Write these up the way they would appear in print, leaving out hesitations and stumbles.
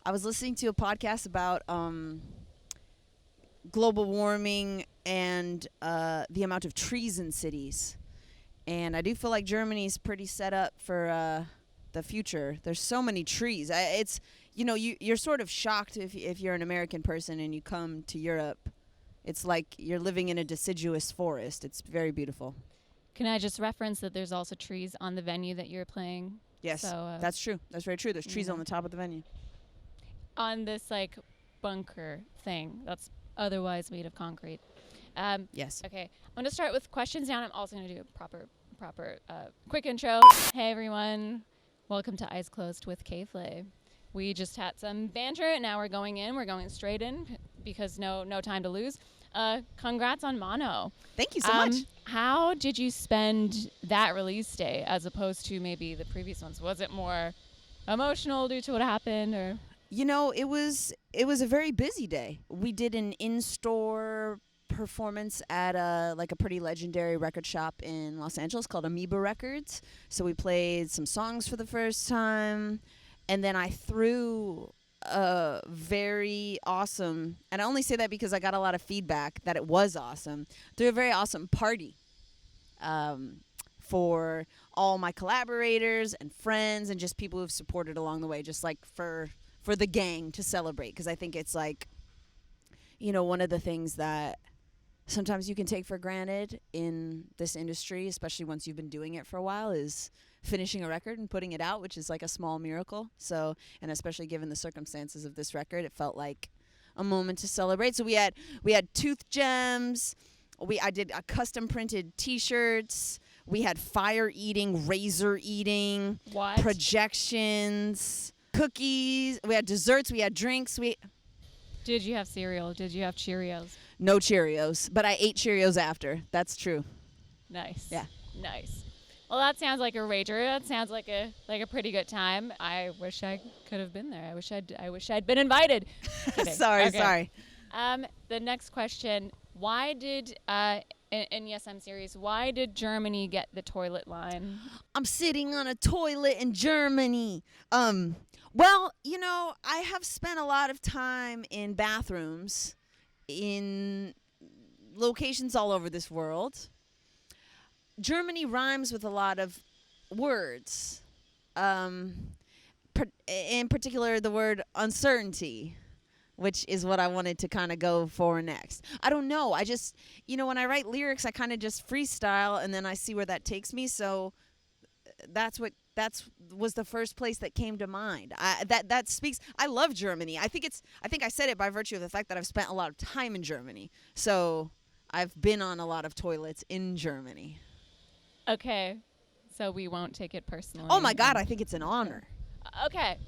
I was listening to a podcast about global warming and the amount of trees in cities. And I do feel like Germany's pretty set up for the future. There's so many trees. It's, you're sort of shocked if you're an American person and you come to Europe. It's like you're living in a deciduous forest. It's very beautiful. Can I just reference that there's also trees on the venue that you're playing? Yes, so, that's true. That's very true. There's trees on the top of the venue. On this, bunker thing that's otherwise made of concrete. Yes. Okay, I'm going to start with questions now, and I'm also going to do a proper quick intro. Hey, everyone. Welcome to Eyes Closed with K.Flay. We just had some banter, and now we're going in. We're going straight in because no time to lose. Congrats on Mono. Thank you so much. How did you spend that release day as opposed to maybe the previous ones? Was it more emotional due to what happened, or? It was a very busy day. We did an in-store performance at a pretty legendary record shop in Los Angeles called Amoeba Records. So we played some songs for the first time, and then I threw a very awesome, and I only say that because I got a lot of feedback that it was awesome, threw a very awesome party for all my collaborators and friends and just people who've supported along the way, just like for the gang to celebrate, because I think it's one of the things that sometimes you can take for granted in this industry, especially once you've been doing it for a while, is finishing a record and putting it out, which is like a small miracle. So, and especially given the circumstances of this record, it felt like a moment to celebrate. So we had tooth gems. I did a custom printed T-shirts. We had fire eating, razor eating, projections, cookies. We had desserts. We had drinks. Did you have cereal? Did you have Cheerios? No Cheerios, but I ate Cheerios after. That's true. Nice. Yeah. Nice. Well, that sounds like a rager. That sounds like a pretty good time. I wish I could have been there. I wish I'd been invited. Sorry. The next question: why did in Yes I'm Serious? Why did Germany get the toilet line? I'm sitting on a toilet in Germany. Well, I have spent a lot of time in bathrooms in locations all over this world. Germany rhymes with a lot of words. In particular, the word uncertainty, which is what I wanted to kind of go for next. I don't know. I just, when I write lyrics, I kind of just freestyle, and then I see where that takes me. So that's was the first place that came to mind. That speaks. I love Germany. I think I said it by virtue of the fact that I've spent a lot of time in Germany. So I've been on a lot of toilets in Germany. Okay, so we won't take it personally. Oh my God, I think it's an honor. Okay.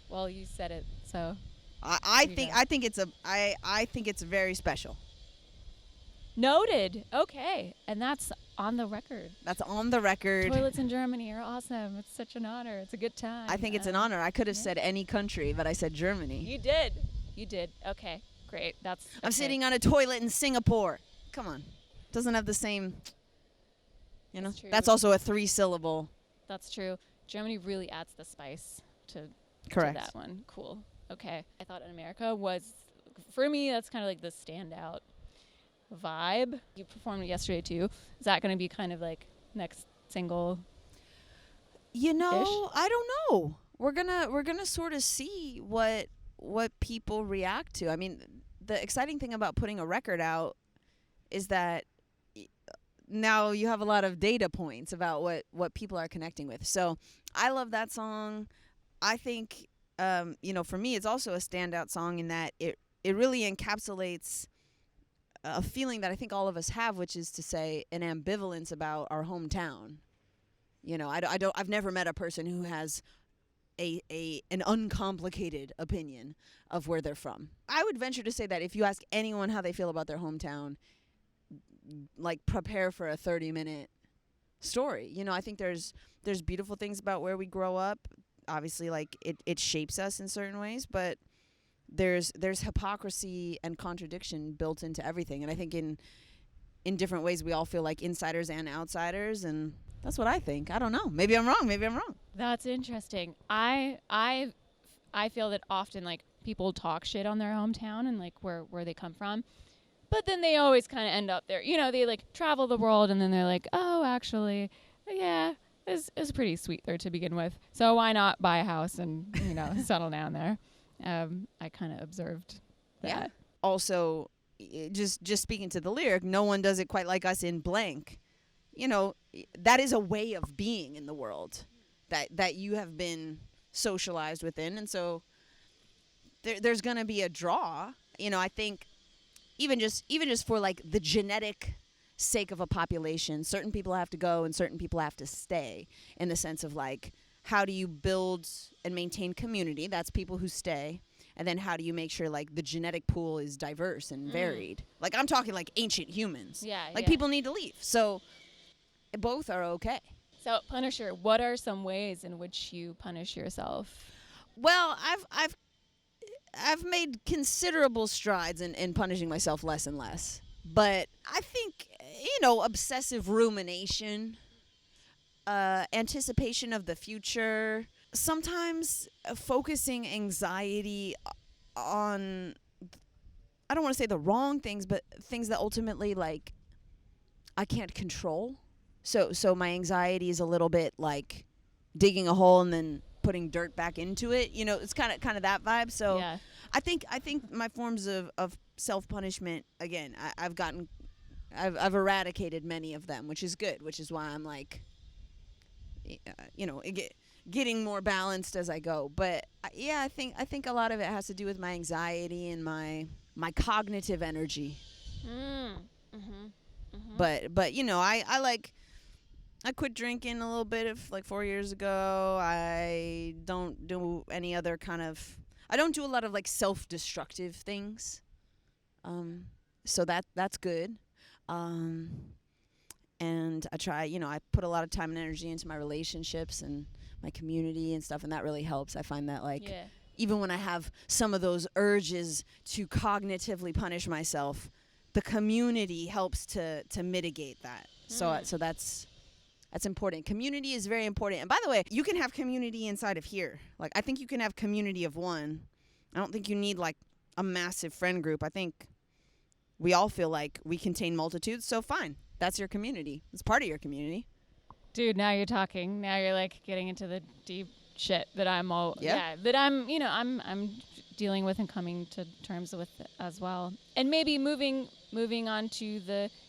Well, you said it, so. I think it's very special. Noted. Okay, and that's on the record. That's on the record. Toilets in Germany are awesome. It's such an honor. It's a good time. I think it's an honor. I could have said any country, but I said Germany. You did. Okay, great. I'm sitting on a toilet in Singapore. Come on. Doesn't have the same, That's true. That's also a 3-syllable. That's true. Germany really adds the spice to that one. Cool. Okay. I thought in America was, for me, that's kind of like the standout vibe. You performed yesterday too. Is that going to be kind of like next single? I don't know. We're gonna sort of see what people react to. I mean, the exciting thing about putting a record out is that now you have a lot of data points about what people are connecting with. So I love that song. I think for me, it's also a standout song in that it really encapsulates a feeling that I think all of us have, which is to say an ambivalence about our hometown. I've never met a person who has an uncomplicated opinion of where they're from. I would venture to say that if you ask anyone how they feel about their hometown, prepare for a 30-minute story. I think there's beautiful things about where we grow up. Obviously, it shapes us in certain ways, but there's hypocrisy and contradiction built into everything. And I think in different ways we all feel like insiders and outsiders, and that's what I think. I don't know. Maybe I'm wrong. That's interesting. I I feel that often like people talk shit on their hometown and like where they come from, but then they always kind of end up there. You know, they like travel the world and then they're like, oh, actually, yeah, it's pretty sweet there to begin with. So why not buy a house and, you know, settle down there? I kind of observed that. Yeah. Also, just speaking to the lyric, no one does it quite like us in blank. You know, that is a way of being in the world that you have been socialized within. And so there's going to be a draw. You know, I think even just for like the genetic sake of a population, certain people have to go and certain people have to stay, in the sense of like, how do you build and maintain community? That's people who stay. And then how do you make sure like the genetic pool is diverse and varied? Like, I'm talking like ancient humans. Yeah. Like, people need to leave. So both are okay. So, Punisher, what are some ways in which you punish yourself? Well, I've made considerable strides in punishing myself less and less. But I think, you know, obsessive rumination, anticipation of the future, sometimes focusing anxiety on, I don't want to say the wrong things, but things that ultimately, like, I can't control. So my anxiety is a little bit like digging a hole and then putting dirt back into it. You know, it's kind of that vibe. So Yeah. I think my forms of self-punishment, again, I've eradicated many of them, which is good, which is why I'm like, you know, getting more balanced as I go. But yeah, I think a lot of it has to do with my anxiety and my cognitive energy. But you know, I quit drinking a little bit of like 4 years ago. I don't do any other I don't do a lot of like self-destructive things. So that's good. And I try, you know, I put a lot of time and energy into my relationships and my community and stuff, and that really helps. I find that like even when I have some of those urges to cognitively punish myself, the community helps to mitigate that. So that's important. Community is very important. And by the way, you can have community inside of here. Like, I think you can have community of one. I don't think you need like a massive friend group. I think we all feel like we contain multitudes. So fine. That's your community. It's part of your community. Dude, now you're talking. Now you're like getting into the deep shit that that I'm, you know, I'm dealing with and coming to terms with as well. And maybe moving on to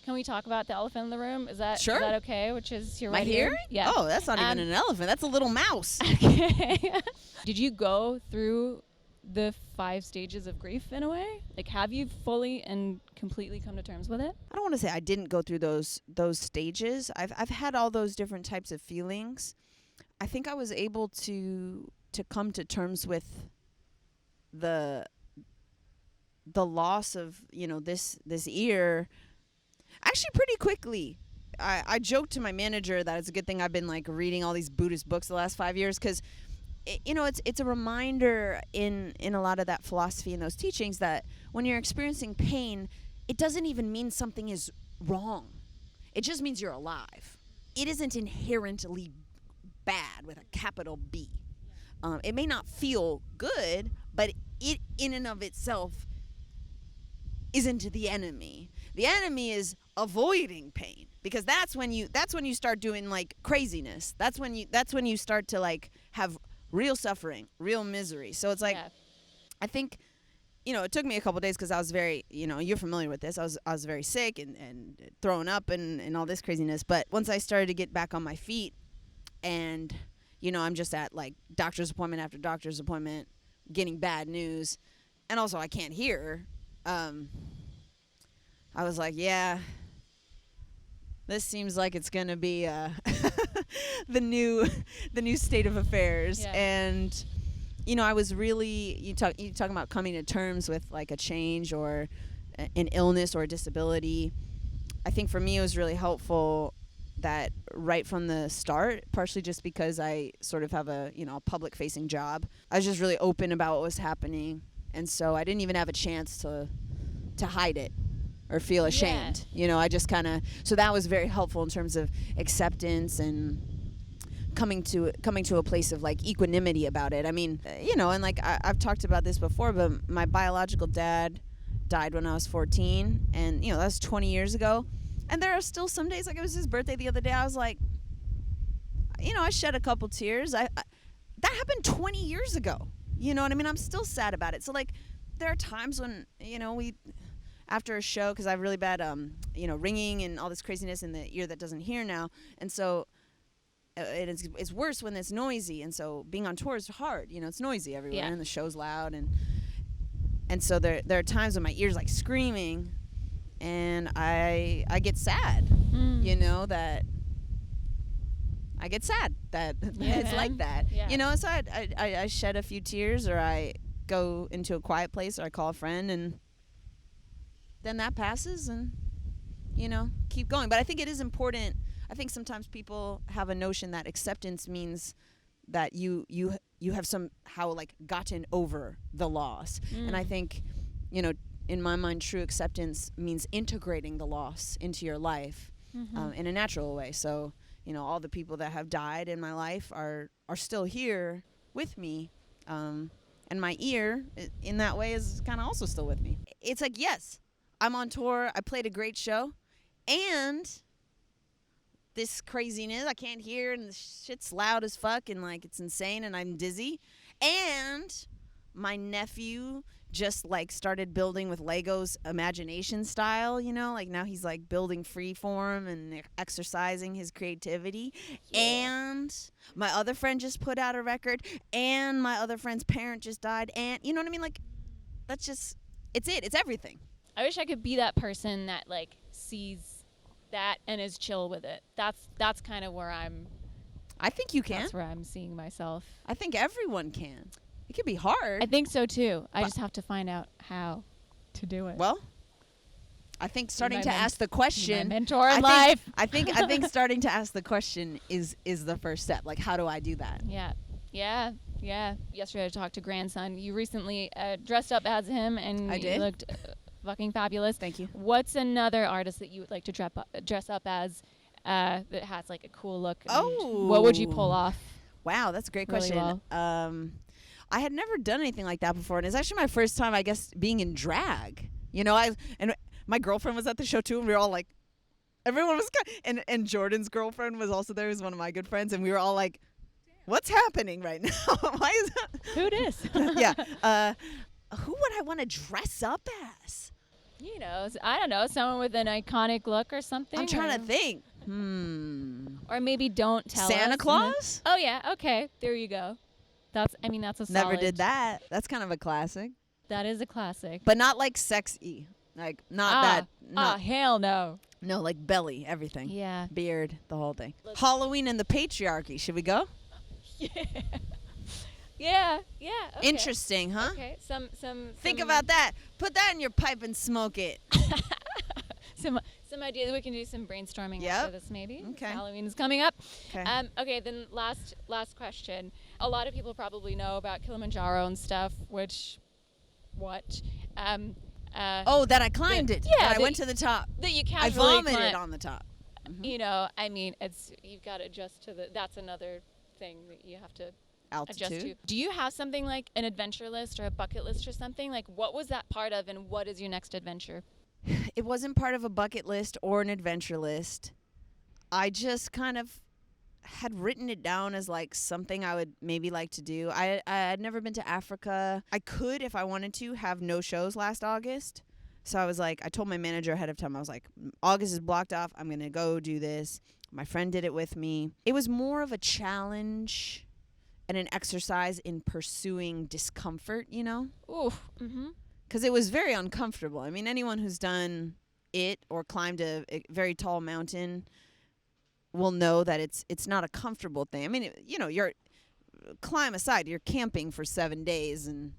can we talk about the elephant in the room? Is that sure? Is that okay? Which is your right here? Yeah. Oh, that's not even an elephant. That's a little mouse. Okay. Did you go through the 5 stages of grief in a way? Like, have you fully and completely come to terms with it? I don't want to say I didn't go through those stages. I've had all those different types of feelings. I think I was able to come to terms with the loss of, you know, this ear actually pretty quickly. I joked to my manager that it's a good thing I've been like reading all these Buddhist books the last 5 years, because you know, it's a reminder in a lot of that philosophy and those teachings that when you're experiencing pain, it doesn't even mean something is wrong. It just means you're alive. It isn't inherently bad with a capital B. It may not feel good, but it in and of itself isn't the enemy. The enemy is avoiding pain, because that's when you start doing like craziness. That's when you start to like have real suffering, real misery. So it's like, I think, you know, it took me a couple days because I was very, you know, you're familiar with this. I was very sick and throwing up and all this craziness. But once I started to get back on my feet, and, you know, I'm just at like doctor's appointment after doctor's appointment, getting bad news, and also I can't hear. I was like, yeah, this seems like it's gonna be the new state of affairs. And you know, I was really you talking about coming to terms with like a change or an illness or a disability. I think for me it was really helpful that right from the start, partially just because I sort of have a, you know, a public facing job, I was just really open about what was happening, and so I didn't even have a chance to hide it or feel ashamed. You know, I just so that was very helpful in terms of acceptance and coming to a place of like equanimity about it. I mean, and like I've talked about this before, but my biological dad died when I was 14, and that was 20 years ago. And there are still some days, like it was his birthday the other day, I was like, I shed a couple tears. That happened 20 years ago. You know what I mean? I'm still sad about it. So like there are times when, we after a show, because I have really bad ringing and all this craziness in the ear that doesn't hear now, and so it's worse when it's noisy. And so being on tour is hard. It's noisy everywhere, and the show's loud, and so there are times when my ear's like screaming, and I get sad. That I get sad that it's like that. So I shed a few tears, or I go into a quiet place, or I call a friend, and then that passes, and keep going. But I think it is important. I think sometimes people have a notion that acceptance means that you have somehow like gotten over the loss. And I think, in my mind, true acceptance means integrating the loss into your life in a natural way. So, all the people that have died in my life are still here with me. And my ear, in that way, is kind of also still with me. It's like, yes, I'm on tour. I played a great show. And this craziness, I can't hear, and the shit's loud as fuck, and like it's insane, and I'm dizzy. And my nephew just like started building with Legos imagination style, like now he's like building freeform and exercising his creativity. And my other friend just put out a record, and my other friend's parent just died, and you know what I mean? Like, that's just, it's everything. I wish I could be that person that like sees that and is chill with it. That's kind of where I think you can. That's where I'm seeing myself. I think everyone can. It can be hard. I think so too. I just have to find out how to do it. Well, I think starting to ask the question, my mentor in life. I think starting to ask the question is the first step. Like, how do I do that? Yeah. Yesterday I talked to grandson. You recently dressed up as him, and I did. You looked fucking fabulous. Thank you. What's another artist that you would like to dress up as that has like a cool look? What would you pull off? Wow, that's a great really question. Well? I had never done anything like that before, and it's actually my first time, I guess, being in drag. And my girlfriend was at the show too, and we were all like, everyone was and Jordan's girlfriend was also there, who's one of my good friends, and we were all like, what's happening right now? Why is that? Who dis? Yeah. Who would I want to dress up as? I don't know, someone with an iconic look or something. I'm trying to think. Or maybe don't tell us. Santa Claus? Oh yeah, okay. There you go. That's a solid. Never did that. That's kind of a classic. That is a classic. But not like sexy. Like not that. Not, hell no. No, like belly, everything. Yeah. Beard, the whole thing. Halloween and the patriarchy. Should we go? Yeah. Okay. Interesting, huh? Okay. Some Think about that. Put that in your pipe and smoke it. Some ideas. We can do some brainstorming after this, maybe. Okay. Halloween is coming up. Okay. Okay. Then last question. A lot of people probably know about Kilimanjaro and stuff. What? That I climbed it. Yeah. That I went to the top. That you casually I vomited on the top. Mm-hmm. I mean, you've got to adjust to that's another thing that you have to altitude. Adjust to. Do you have something like an adventure list or a bucket list or something? Like, what was that part of, and what is your next adventure? It wasn't part of a bucket list or an adventure list. I just kind of had written it down as like something I would maybe like to do. I had never been to Africa. I could, if I wanted to, have no shows last August. So I was like, I told my manager ahead of time, I was like, August is blocked off. I'm going to go do this. My friend did it with me. It was more of a challenge and an exercise in pursuing discomfort, Ooh. Mm-hmm. Because it was very uncomfortable. I mean, anyone who's done it or climbed a very tall mountain will know that it's not a comfortable thing. I mean, you're climb aside, you're camping for 7 days, and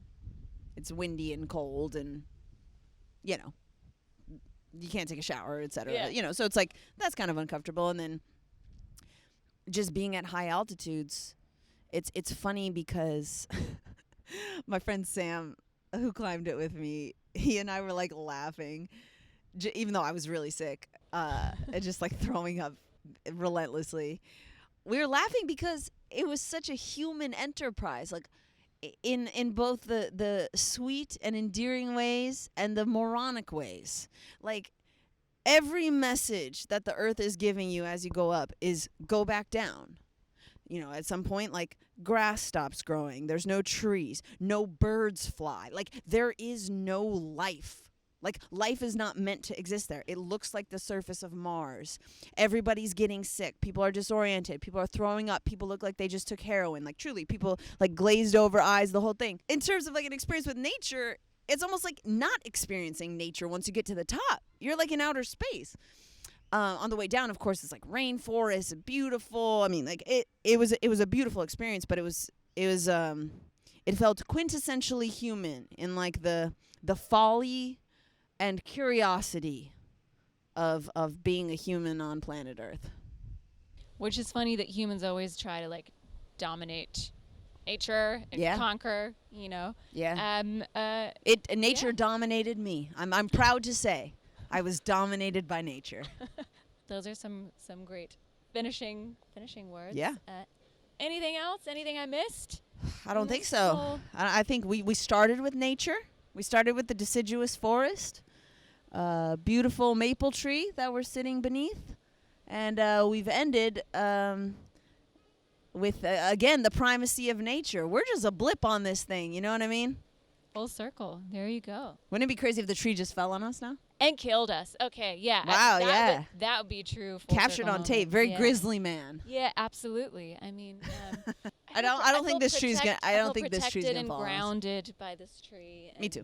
it's windy and cold, and you can't take a shower, etc. Yeah. So it's like that's kind of uncomfortable. And then just being at high altitudes, it's funny because my friend Sam, who climbed it with me, he and I were like laughing, even though I was really sick, and just like throwing up relentlessly. we were laughing because it was such a human enterprise, like in both the sweet and endearing ways and the moronic ways. Like every message that the earth is giving you as you go up is go back down. You know, at some point, like, grass stops growing. There's no trees. No birds fly. Like, there is no life. Like, life is not meant to exist there. It looks like the surface of Mars. Everybody's getting sick. People are disoriented. People are throwing up. People look like they just took heroin. Like, truly, people, like, glazed over eyes, the whole thing. In terms of, like, an experience with nature, it's almost like not experiencing nature once you get to the top. You're, like, in outer space. On the way down, of course, it's like rainforest, beautiful. I mean, like it was a beautiful experience, but it felt quintessentially human in like the folly and curiosity of being a human on planet Earth. Which is funny that humans always try to like dominate nature and conquer, you know. Yeah. Nature dominated me. I'm proud to say. I was dominated by nature. Those are some great finishing words. Yeah. Anything else? Anything I missed? I don't think so. I think we started with nature. We started with the deciduous forest, beautiful maple tree that we're sitting beneath, and we've ended with again the primacy of nature. We're just a blip on this thing. You know what I mean? Full circle. There you go. Wouldn't it be crazy if the tree just fell on us now? And killed us. Okay, yeah. Wow, that would be true. Captured on tape. Very grizzly man. Yeah, absolutely. I mean, I don't think this tree's gonna. I don't think this tree's gonna fall. Protected and grounded by this tree. Me too.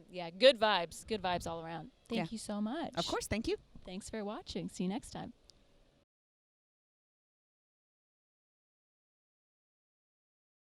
Yeah, good vibes. Good vibes all around. Thank you so much. Of course. Thank you. Thanks for watching. See you next time.